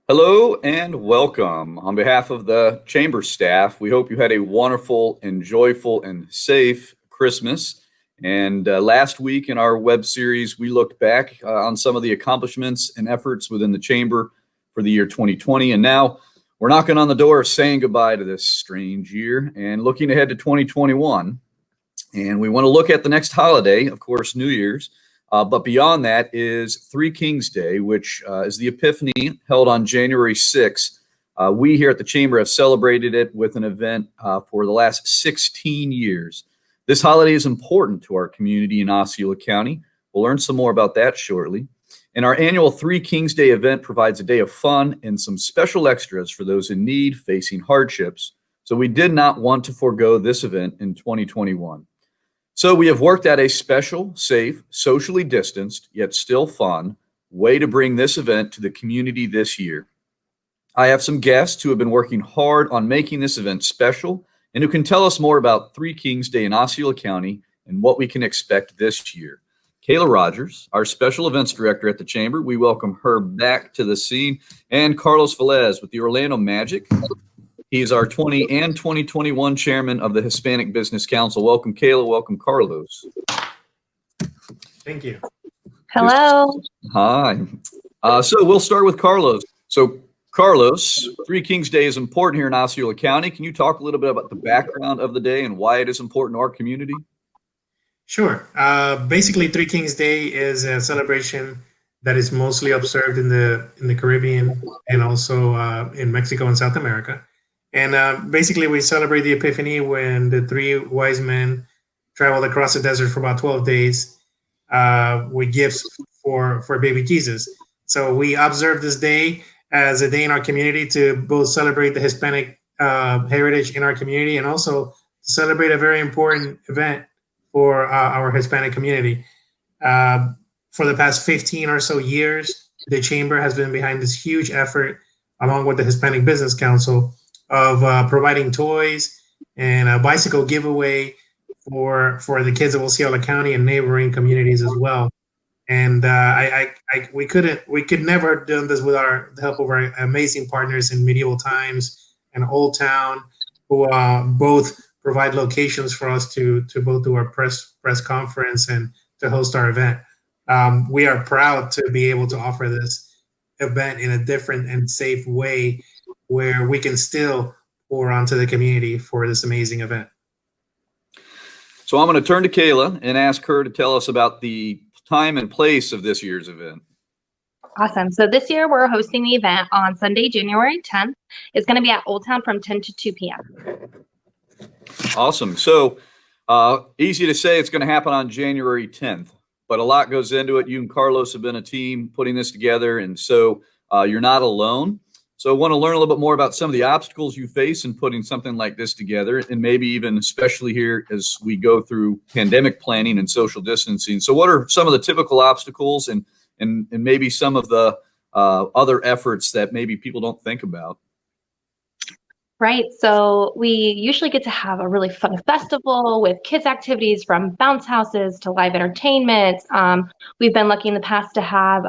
Hello and welcome. On behalf of the Chamber staff, we hope you had a wonderful and joyful and safe Christmas. And last week in our web series, we looked back on some of the accomplishments and efforts within the Chamber for the year 2020. And now we're knocking on the door, saying goodbye to this strange year and looking ahead to 2021. And we want to look at the next holiday, of course, New Year's. But beyond that is Three Kings Day, which is the Epiphany held on January 6th. We here at the Chamber have celebrated it with an event for the last 16 years. This holiday is important to our community in Osceola County. We'll learn some more about that shortly. And our annual Three Kings Day event provides a day of fun and some special extras for those in need facing hardships. So we did not want to forego this event in 2021. So we have worked out a special, safe, socially distanced, yet still fun way to bring this event to the community this year. I have some guests who have been working hard on making this event special and who can tell us more about Three Kings Day in Osceola County and what we can expect this year. Kayla Rogers, our special events director at the Chamber, we welcome her back to the scene, and Carlos Velez with the Orlando Magic. He's our 20 and 2021 chairman of the Hispanic Business Council. Welcome, Kayla. Welcome, Carlos. Thank you. Hello. Hi. So we'll start with Carlos. So Carlos, Three Kings Day is important here in Osceola County. Can you talk a little bit about the background of the day and why it is important to our community? Sure. Basically, Three Kings Day is a celebration that is mostly observed in the Caribbean and also in Mexico and South America. And basically, we celebrate the Epiphany when the three wise men traveled across the desert for about 12 days with gifts for baby Jesus. So we observe this day as a day in our community to both celebrate the Hispanic heritage in our community and also to celebrate a very important event for our Hispanic community. For the past 15 or so years, the Chamber has been behind this huge effort, along with the Hispanic Business Council, of providing toys and a bicycle giveaway for the kids of Osceola County and neighboring communities as well. And we could never have done this without the help of our amazing partners in Medieval Times and Old Town, who both provide locations for us to both do our press conference and to host our event. We are proud to be able to offer this event in a different and safe way where we can still pour onto the community for this amazing event. So I'm going to turn to Kayla and ask her to tell us about the time and place of this year's event. Awesome. So this year we're hosting the event on Sunday, January 10th. It's going to be at Old Town from 10 to 2 p.m. Awesome. So easy to say it's going to happen on January 10th, but a lot goes into it. You and Carlos have been a team putting this together, and so you're not alone. So I want to learn a little bit more about some of the obstacles you face in putting something like this together, and maybe even especially here as we go through pandemic planning and social distancing. So what are some of the typical obstacles and maybe some of the other efforts that maybe people don't think about? Right. So we usually get to have a really fun festival with kids activities from bounce houses to live entertainment. We've been lucky in the past to have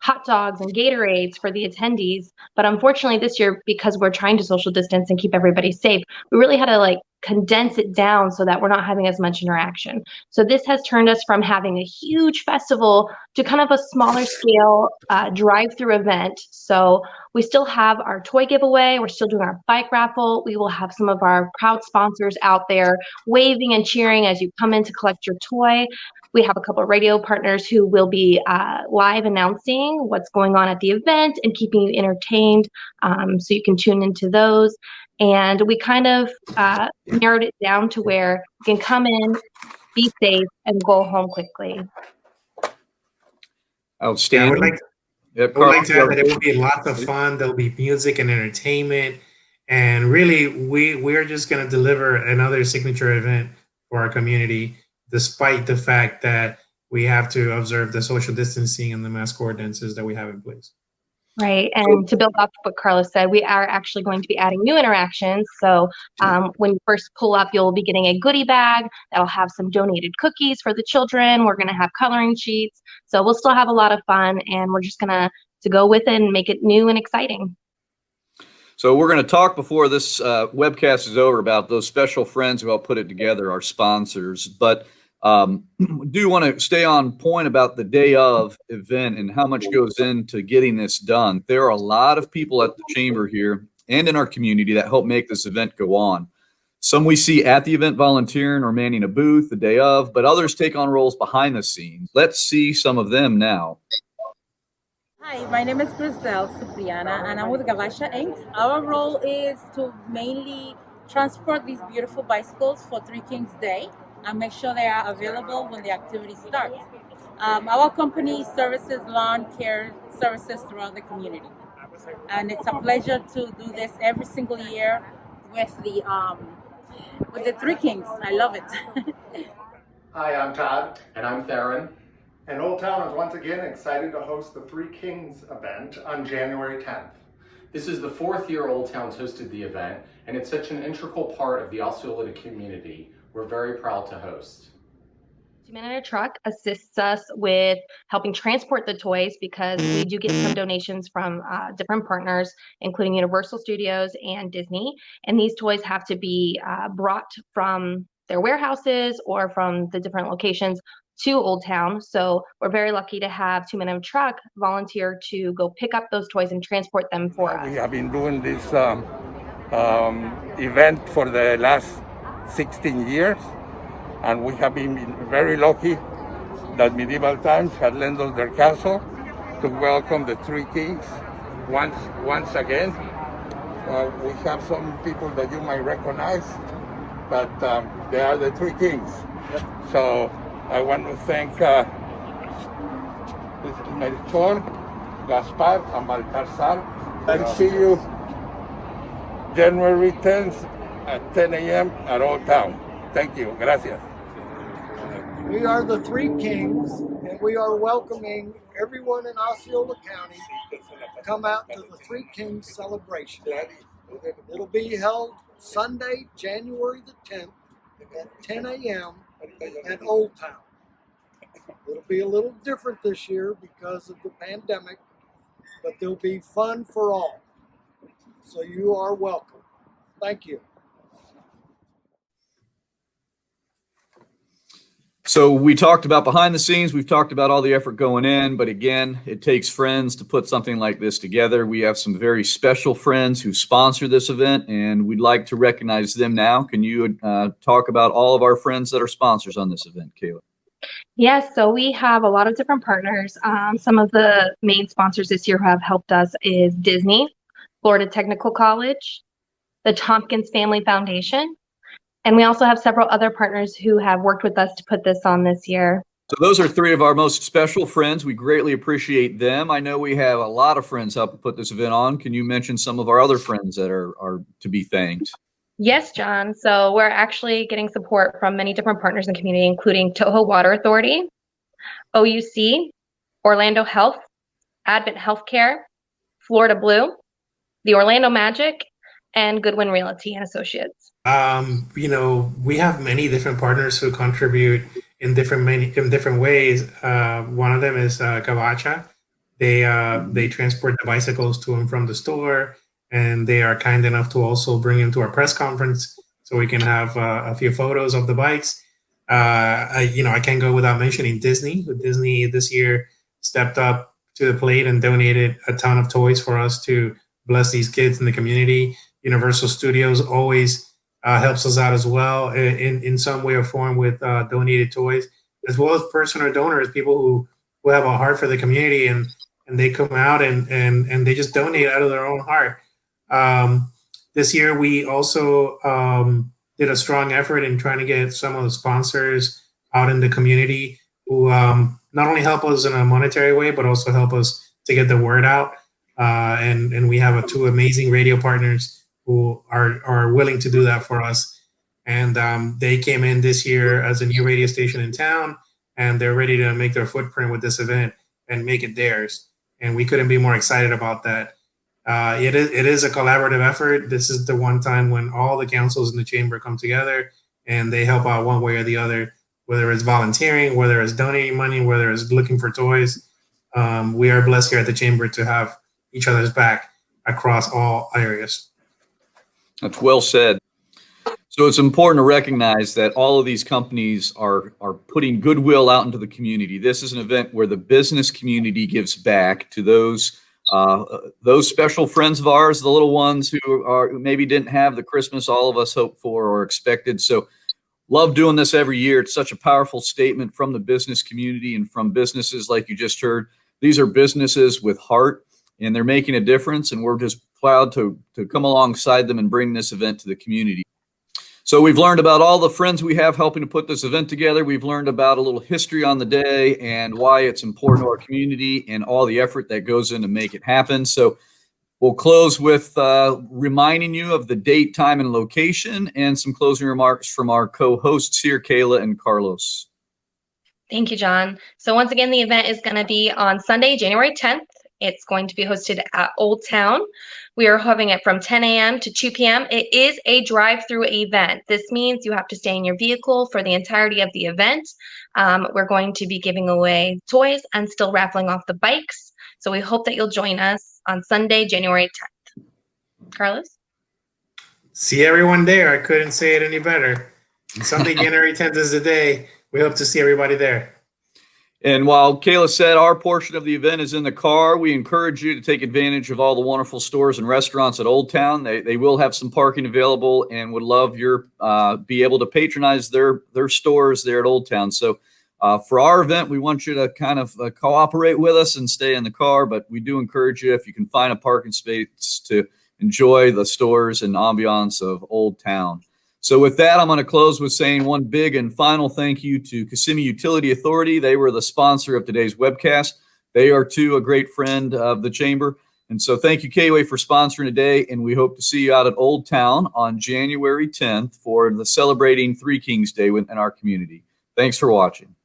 hot dogs and Gatorades for the attendees. But unfortunately this year, because we're trying to social distance and keep everybody safe, we really had to condense it down so that we're not having as much interaction. So this has turned us from having a huge festival to kind of a smaller scale drive-through event. So we still have our toy giveaway. We're still doing our bike raffle. We will have some of our proud sponsors out there waving and cheering as you come in to collect your toy. We have a couple of radio partners who will be live announcing what's going on at the event and keeping you entertained, so you can tune into those. And we kind of narrowed it down to where you can come in, be safe, and go home quickly. Outstanding. I would like to add that it will be lots of fun. There'll be music and entertainment. And really, we're just going to deliver another signature event for our community, despite the fact that we have to observe the social distancing and the mask ordinances that we have in place. Right. And to build off what Carlos said, we are actually going to be adding new interactions. So when you first pull up, you'll be getting a goodie bag that'll have some donated cookies for the children. We're going to have coloring sheets. So we'll still have a lot of fun, and we're just going to go with it and make it new and exciting. So we're going to talk before this webcast is over about those special friends who helped put it together, our sponsors. But do want to stay on point about the day of event and how much goes into getting this done. There are a lot of people at the chamber here and in our community that help make this event go on. Some we see at the event volunteering or manning a booth the day of, but others take on roles behind the scenes. Let's see some of them now. Hi, my name is Grisel Cipriana, and I'm with Galasha Inc. Our role is to mainly transport these beautiful bicycles for Three Kings Day and make sure they are available when the activity starts. Our company services lawn care services throughout the community, and it's a pleasure to do this every single year with the Three Kings. I love it. Hi, I'm Todd. And I'm Theron. And Old Town is once again excited to host the Three Kings event on January 10th. This is the 4th year Old Town's hosted the event, and it's such an integral part of the Osceola community. We're very proud to host. 2 Men in a Truck assists us with helping transport the toys because we do get some donations from different partners, including Universal Studios and Disney. And these toys have to be brought from their warehouses or from the different locations to Old Town. So we're very lucky to have 2 Men in a Truck volunteer to go pick up those toys and transport them for us. We have been doing this event for the last 16 years, and we have been very lucky that Medieval Times had lent us their castle to welcome the Three Kings once again. We have some people that you might recognize, but they are the Three Kings. So I want to thank Melchor, Gaspar, and Baltasar. I'll see you January 10th at 10 a.m. at Old Town. Thank you. Gracias. We are the Three Kings, and we are welcoming everyone in Osceola County to come out to the Three Kings celebration. It'll be held Sunday, January the 10th at 10 a.m. at Old Town. It'll be a little different this year because of the pandemic, but there'll be fun for all. So you are welcome. Thank you. So we talked about behind the scenes, we've talked about all the effort going in, but again, it takes friends to put something like this together. We have some very special friends who sponsor this event, and we'd like to recognize them now. Can you talk about all of our friends that are sponsors on this event, Kayla? Yes, so we have a lot of different partners. Some of the main sponsors this year who have helped us is Disney, Florida Technical College, the Tompkins Family Foundation, and we also have several other partners who have worked with us to put this on this year. So those are 3 of our most special friends. We greatly appreciate them. I know we have a lot of friends helping put this event on. Can you mention some of our other friends that are to be thanked? Yes, John. So we're actually getting support from many different partners in the community, including Toho Water Authority, OUC, Orlando Health, Advent Healthcare, Florida Blue, the Orlando Magic, and Goodwin Realty and Associates. We have many different partners who contribute in different ways. One of them is Gabacha. They transport the bicycles to and from the store, and they are kind enough to also bring them to our press conference so we can have a few photos of the bikes. I can't go without mentioning Disney. Disney this year stepped up to the plate and donated a ton of toys for us to bless these kids in the community. Universal Studios always helps us out as well in some way or form with donated toys, as well as personal donors, people who have a heart for the community and they come out and they just donate out of their own heart. This year, we also did a strong effort in trying to get some of the sponsors out in the community who not only help us in a monetary way, but also help us to get the word out. And we have 2 amazing radio partners who are willing to do that for us. And they came in this year as a new radio station in town, and they're ready to make their footprint with this event and make it theirs. and we couldn't be more excited about that. It is a collaborative effort. This is the one time when all the councils in the chamber come together and they help out one way or the other, whether it's volunteering, whether it's donating money, whether it's looking for toys. We are blessed here at the chamber to have each other's back across all areas. That's well said. So it's important to recognize that all of these companies are putting goodwill out into the community. This is an event where the business community gives back to those special friends of ours, the little ones who maybe didn't have the Christmas all of us hoped for or expected. So love doing this every year. It's such a powerful statement from the business community and from businesses like you just heard. These are businesses with heart, and they're making a difference, and we're just proud to come alongside them and bring this event to the community. So we've learned about all the friends we have helping to put this event together. We've learned about a little history on the day and why it's important to our community and all the effort that goes in to make it happen. So we'll close with reminding you of the date, time, and location, and some closing remarks from our co-hosts here, Kayla and Carlos. Thank you, John. So once again, the event is going to be on Sunday, January 10th. It's going to be hosted at Old Town. We are having it from 10 a.m. to 2 p.m. It is a drive-through event. This means you have to stay in your vehicle for the entirety of the event. We're going to be giving away toys and still raffling off the bikes. So we hope that you'll join us on Sunday, January 10th. Carlos? See everyone there. I couldn't say it any better. Sunday, January 10th is the day. We hope to see everybody there. And while Kayla said our portion of the event is in the car, we encourage you to take advantage of all the wonderful stores and restaurants at Old Town. They will have some parking available and would love your be able to patronize their stores there at Old Town. So for our event, we want you to kind of cooperate with us and stay in the car, but we do encourage you, if you can find a parking space, to enjoy the stores and ambiance of Old Town. So with that, I'm going to close with saying one big and final thank you to Kissimmee Utility Authority. They were the sponsor of today's webcast. They are, too, a great friend of the Chamber. And so thank you, KOA, for sponsoring today, and we hope to see you out at Old Town on January 10th for the celebrating Three Kings Day in our community. Thanks for watching.